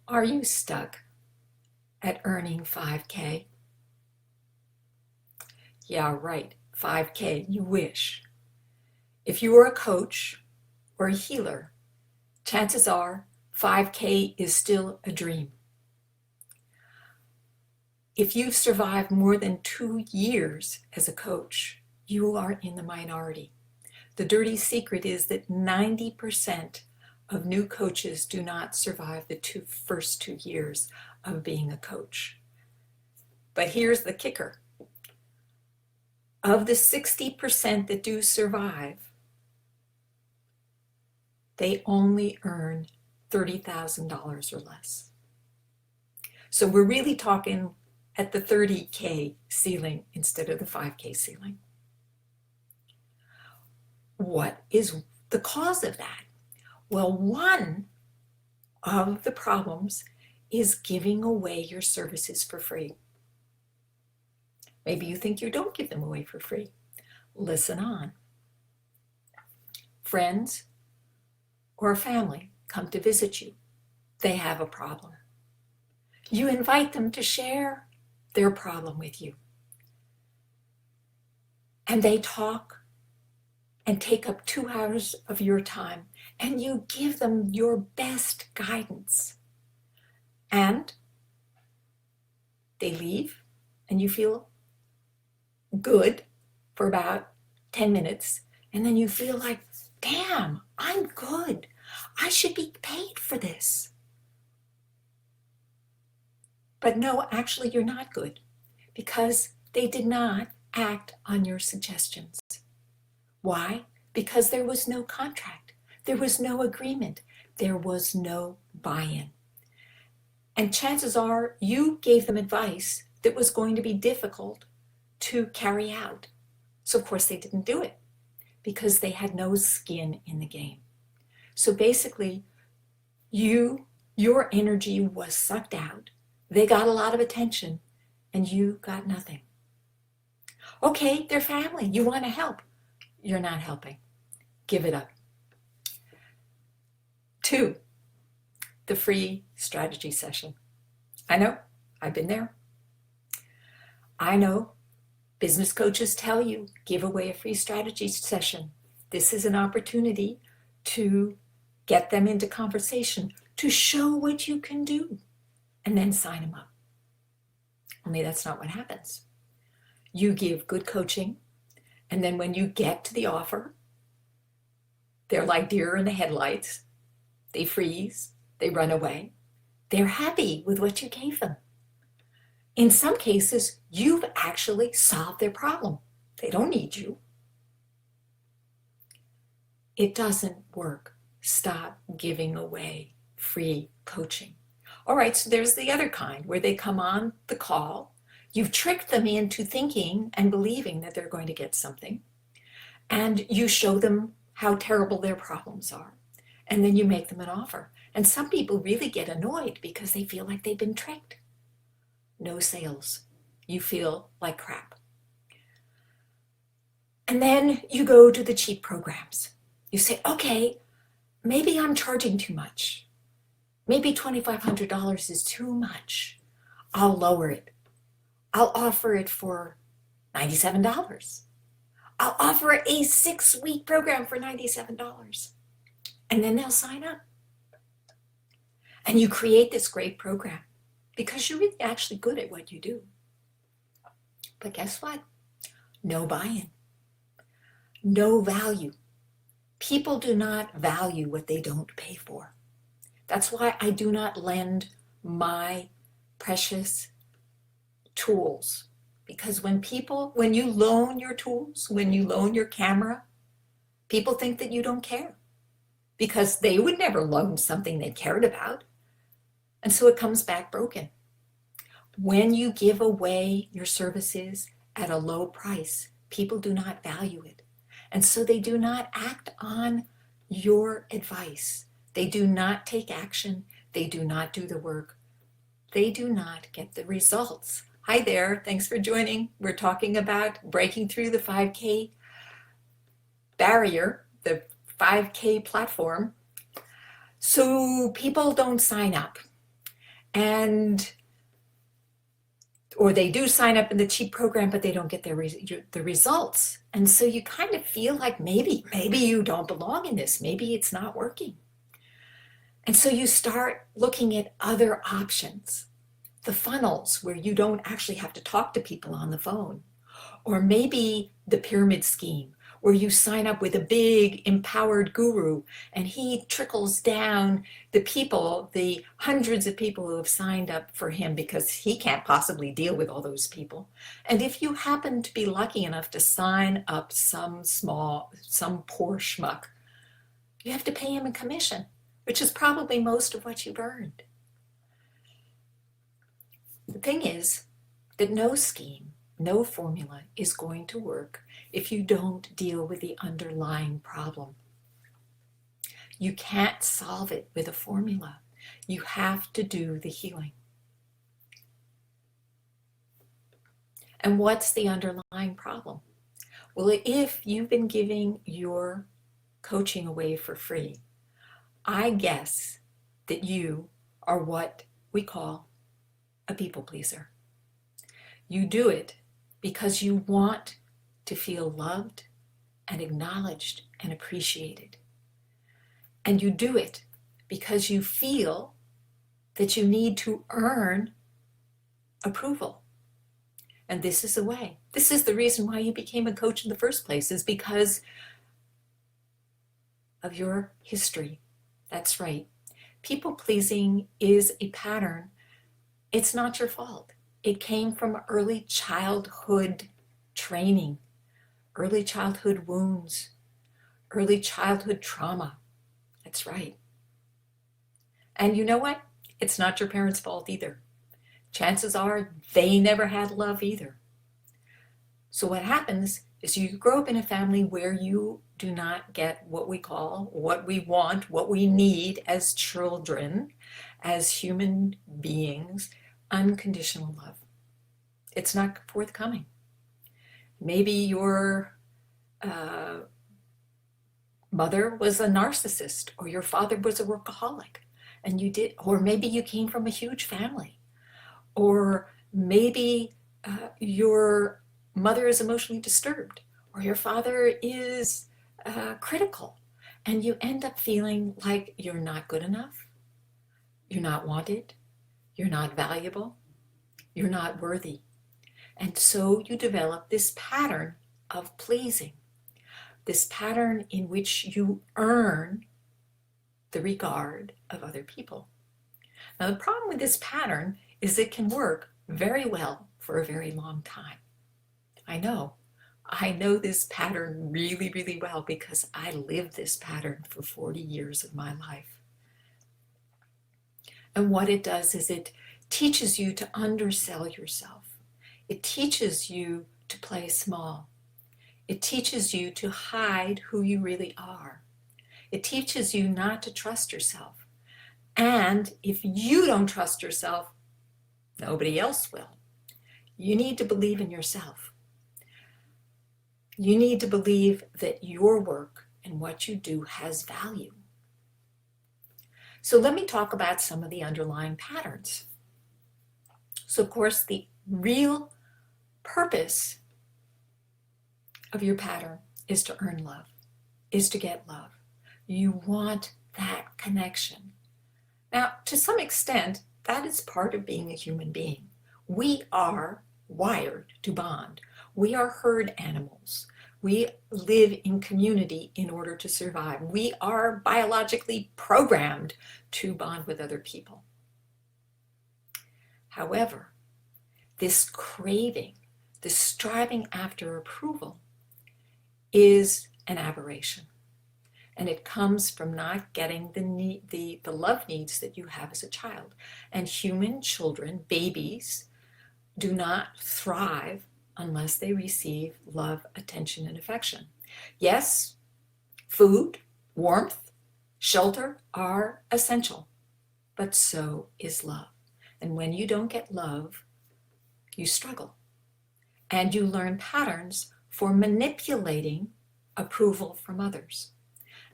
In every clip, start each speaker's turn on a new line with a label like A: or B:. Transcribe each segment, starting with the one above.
A: Are you stuck at earning 5K? Yeah, right, 5K, you wish. If you are a coach or a healer, chances are 5K is still a dream. If you've survived more than 2 years as a coach, you are in the minority. The dirty secret is that 90% of new coaches do not survive the first 2 years of being a coach. But here's the kicker. Of the 60% that do survive, they only earn $30,000 or less. So we're really talking at the 30K ceiling instead of the 5K ceiling. What is the cause of that? Well, one of the problems is giving away your services for free. Maybe you think you don't give them away for free. Listen on. Friends or family come to visit you. They have a problem. You invite them to share their problem with you. And they talk and take up 2 hours of your time, and you give them your best guidance. And they leave, and you feel good for about 10 minutes, and then you feel like, damn, I'm good. I should be paid for this. But no, actually, you're not good, because they did not act on your suggestions. Why? Because there was no contract. There was no agreement. There was no buy-in. And chances are you gave them advice that was going to be difficult to carry out. So of course they didn't do it because they had no skin in the game. So basically, your energy was sucked out. They got a lot of attention and you got nothing. Okay, they're family. You want to help. You're not helping. Give it up. 2, the free strategy session. I know, I've been there. I know business coaches tell you, give away a free strategy session. This is an opportunity to get them into conversation, to show what you can do, and then sign them up. Only that's not what happens. You give good coaching, and then when you get to the offer, they're like deer in the headlights. They freeze, they run away. They're happy with what you gave them. In some cases, you've actually solved their problem. They don't need you. It doesn't work. Stop giving away free coaching. All right, so there's the other kind where they come on the call. You've tricked them into thinking and believing that they're going to get something. And you show them how terrible their problems are. And then you make them an offer. And some people really get annoyed because they feel like they've been tricked. No sales. You feel like crap. And then you go to the cheap programs. You say, okay, maybe I'm charging too much. Maybe $2,500 is too much. I'll lower it. I'll offer it for $97. I'll offer a 6-week program for $97. And then they'll sign up. And you create this great program because you're really actually good at what you do. But guess what? No buy-in. No value. People do not value what they don't pay for. That's why I do not lend my precious tools. Because when you loan your tools, when you loan your camera, people think that you don't care. Because they would never loan something they cared about. And so it comes back broken. When you give away your services at a low price, people do not value it. And so they do not act on your advice. They do not take action. They do not do the work. They do not get the results. Hi there, thanks for joining. We're talking about breaking through the 5K barrier, the 5K platform. So people don't sign up. and or they do sign up in the cheap program, but they don't get the results. And so you kind of feel like maybe you don't belong in this. Maybe it's not working. And so you start looking at other options, the funnels where you don't actually have to talk to people on the phone, or maybe the pyramid scheme where you sign up with a big empowered guru and he trickles down the people, the hundreds of people who have signed up for him because he can't possibly deal with all those people. And if you happen to be lucky enough to sign up some poor schmuck, you have to pay him a commission, which is probably most of what you've earned. The thing is that no scheme, no formula is going to work if you don't deal with the underlying problem. You can't solve it with a formula. You have to do the healing. And what's the underlying problem? Well, if you've been giving your coaching away for free, I guess that you are what we call a people pleaser. You do it because you want to feel loved and acknowledged and appreciated. And you do it because you feel that you need to earn approval. And this is the way. This is the reason why you became a coach in the first place, is because of your history. That's right. People pleasing is a pattern. It's not your fault. It came from early childhood training, early childhood wounds, early childhood trauma. That's right. And you know what? It's not your parents' fault either. Chances are they never had love either. So what happens is you grow up in a family where you do not get what we call, what we want, what we need as children, as human beings, unconditional love. It's not forthcoming. Maybe your mother was a narcissist, or your father was a workaholic, and you did, or maybe you came from a huge family, or maybe your mother is emotionally disturbed, or your father is critical, and you end up feeling like you're not good enough, you're not wanted, you're not valuable, you're not worthy. And so you develop this pattern of pleasing, this pattern in which you earn the regard of other people. Now, the problem with this pattern is it can work very well for a very long time. I know this pattern really, really well because I lived this pattern for 40 years of my life. And what it does is it teaches you to undersell yourself. It teaches you to play small. It teaches you to hide who you really are. It teaches you not to trust yourself. And if you don't trust yourself, nobody else will. You need to believe in yourself. You need to believe that your work and what you do has value. So let me talk about some of the underlying patterns. So of course, the real purpose of your pattern is to earn love, is to get love. You want that connection. Now, to some extent, that is part of being a human being. We are wired to bond. We are herd animals. We live in community in order to survive. We are biologically programmed to bond with other people. However, this craving, this striving after approval, is an aberration. And it comes from not getting the love needs that you have as a child. And human children, babies, do not thrive unless they receive love, attention, and affection. Yes, food, warmth, shelter are essential, but so is love. And when you don't get love, you struggle. And you learn patterns for manipulating approval from others.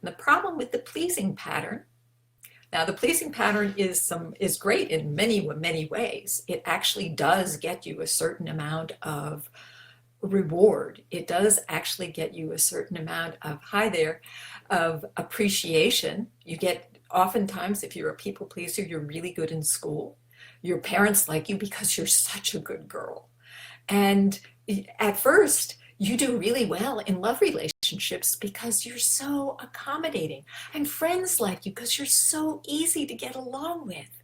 A: And the problem with the pleasing pattern, Now, the pleasing pattern is great in many ways. It actually does get you a certain amount of reward. It does actually get you a certain amount of, hi there, of appreciation. You get, oftentimes, if you're a people pleaser, you're really good in school. Your parents like you because you're such a good girl. And at first, you do really well in love relationships because you're so accommodating. And friends like you because you're so easy to get along with.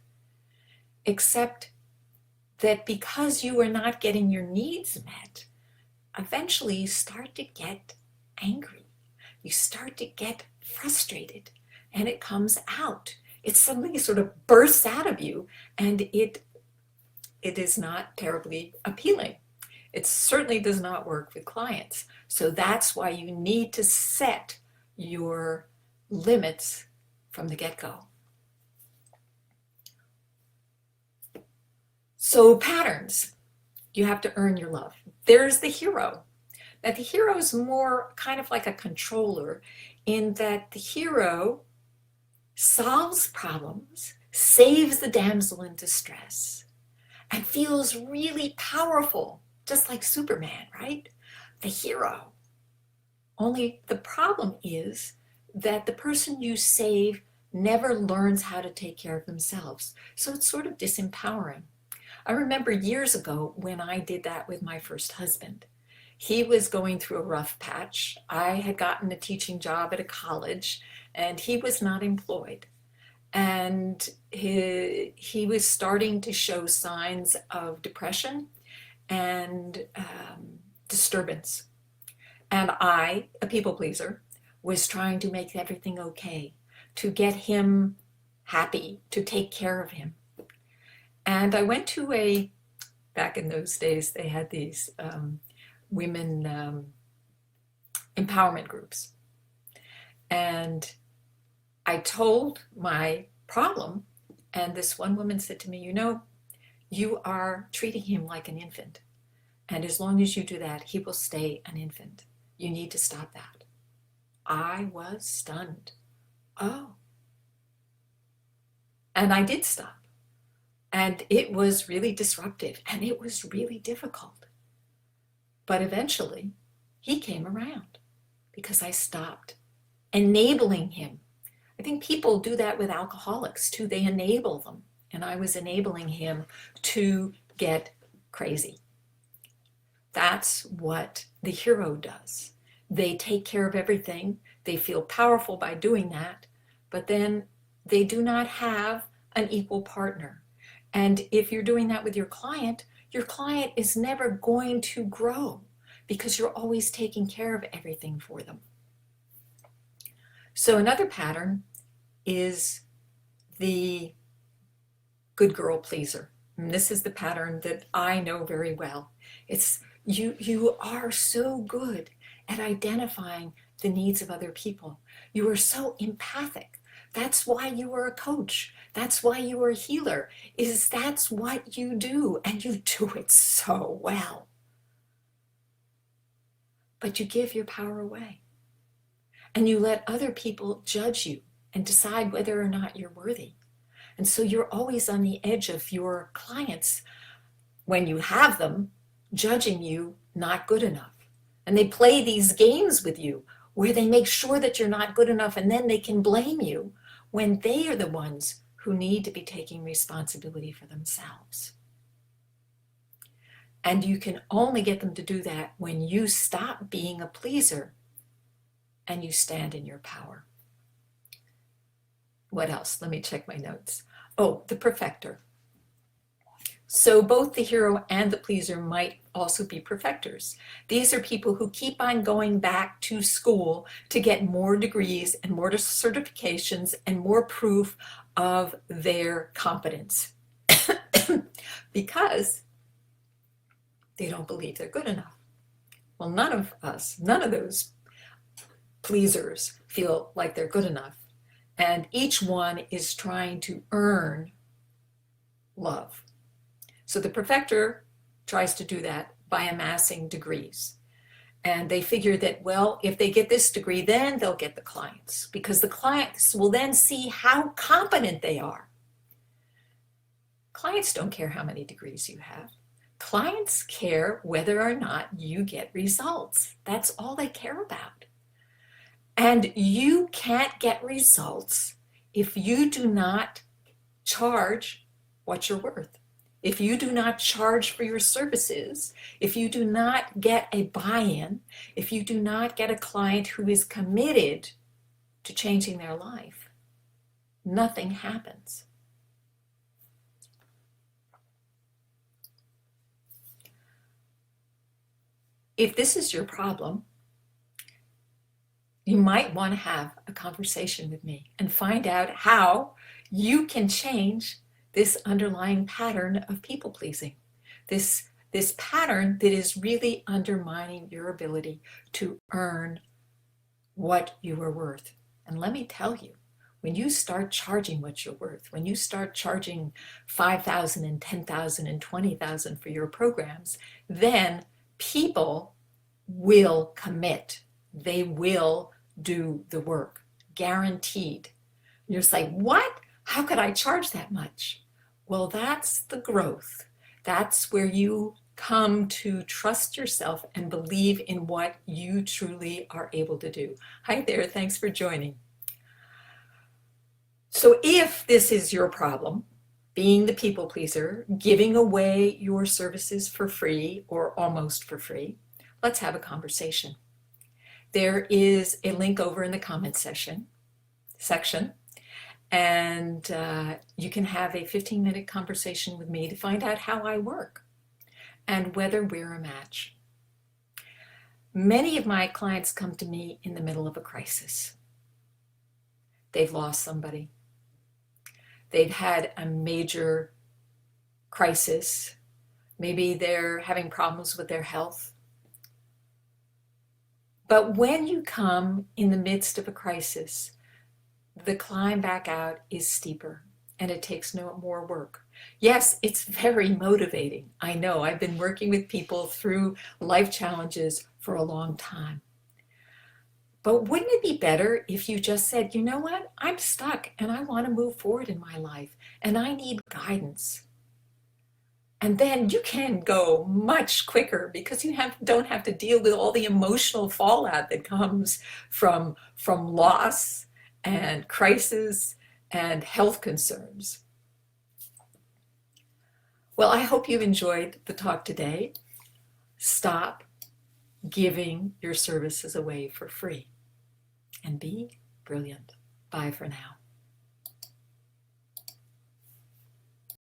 A: Except that because you are not getting your needs met, eventually you start to get angry. You start to get frustrated, and it comes out. It suddenly sort of bursts out of you, and it is not terribly appealing. It certainly does not work with clients. So that's why you need to set your limits from the get-go. So patterns, you have to earn your love. There's the hero. Now the hero is more kind of like a controller in that the hero solves problems, saves the damsel in distress, and feels really powerful, just like Superman, right? The hero. Only the problem is that the person you save never learns how to take care of themselves. So it's sort of disempowering. I remember years ago when I did that with my first husband. He was going through a rough patch. I had gotten a teaching job at a college, and he was not employed. And he was starting to show signs of depression and disturbance. And I, a people pleaser, was trying to make everything okay, to get him happy, to take care of him. And I went to back in those days, they had these women empowerment groups. And I told my problem, and this one woman said to me, you are treating him like an infant. And as long as you do that, he will stay an infant. You need to stop that. I was stunned. Oh. And I did stop. And it was really disruptive, and it was really difficult. But eventually, he came around because I stopped enabling him. I think people do that with alcoholics too. They enable them. And I was enabling him to get crazy. That's what the hero does. They take care of everything. They feel powerful by doing that, but then they do not have an equal partner. And if you're doing that with your client is never going to grow because you're always taking care of everything for them. So another pattern is the good girl pleaser. And this is the pattern that I know very well. It's you are so good at identifying the needs of other people. You are so empathic. That's why you are a coach. That's why you are a healer, that's what you do, and you do it so well. But you give your power away. And you let other people judge you and decide whether or not you're worthy. And so you're always on the edge of your clients, when you have them, judging you not good enough. And they play these games with you where they make sure that you're not good enough, and then they can blame you when they are the ones who need to be taking responsibility for themselves. And you can only get them to do that when you stop being a pleaser and you stand in your power. What else? Let me check my notes. Oh, the perfecter. So both the hero and the pleaser might also be perfecters. These are people who keep on going back to school to get more degrees and more certifications and more proof of their competence because they don't believe they're good enough. Well, none of those pleasers feel like they're good enough. And each one is trying to earn love. So the perfecter tries to do that by amassing degrees. And they figure that, well, if they get this degree, then they'll get the clients, because the clients will then see how competent they are. Clients don't care how many degrees you have. Clients care whether or not you get results. That's all they care about. And you can't get results if you do not charge what you're worth. If you do not charge for your services, if you do not get a buy-in, if you do not get a client who is committed to changing their life, nothing happens. If this is your problem, you might want to have a conversation with me and find out how you can change this underlying pattern of people pleasing, this pattern that is really undermining your ability to earn what you are worth. And let me tell you, when you start charging what you're worth, when you start charging $5,000 and $10,000 and $20,000 for your programs, then people will commit. They will do the work, guaranteed. You're just like, what? How could I charge that much? Well, that's the growth. That's where you come to trust yourself and believe in what you truly are able to do. Hi there, thanks for joining. So if this is your problem, being the people pleaser, giving away your services for free or almost for free, let's have a conversation. There is a link over in the comment section, and you can have a 15-minute conversation with me to find out how I work and whether we're a match. Many of my clients come to me in the middle of a crisis. They've lost somebody. They've had a major crisis. Maybe they're having problems with their health. But when you come in the midst of a crisis, the climb back out is steeper and it takes no more work. Yes, it's very motivating. I know, I've been working with people through life challenges for a long time. But wouldn't it be better if you just said, you know what, I'm stuck and I want to move forward in my life and I need guidance. And then you can go much quicker because you don't have to deal with all the emotional fallout that comes from loss and crisis and health concerns. Well, I hope you've enjoyed the talk today. Stop giving your services away for free and be brilliant. Bye for now.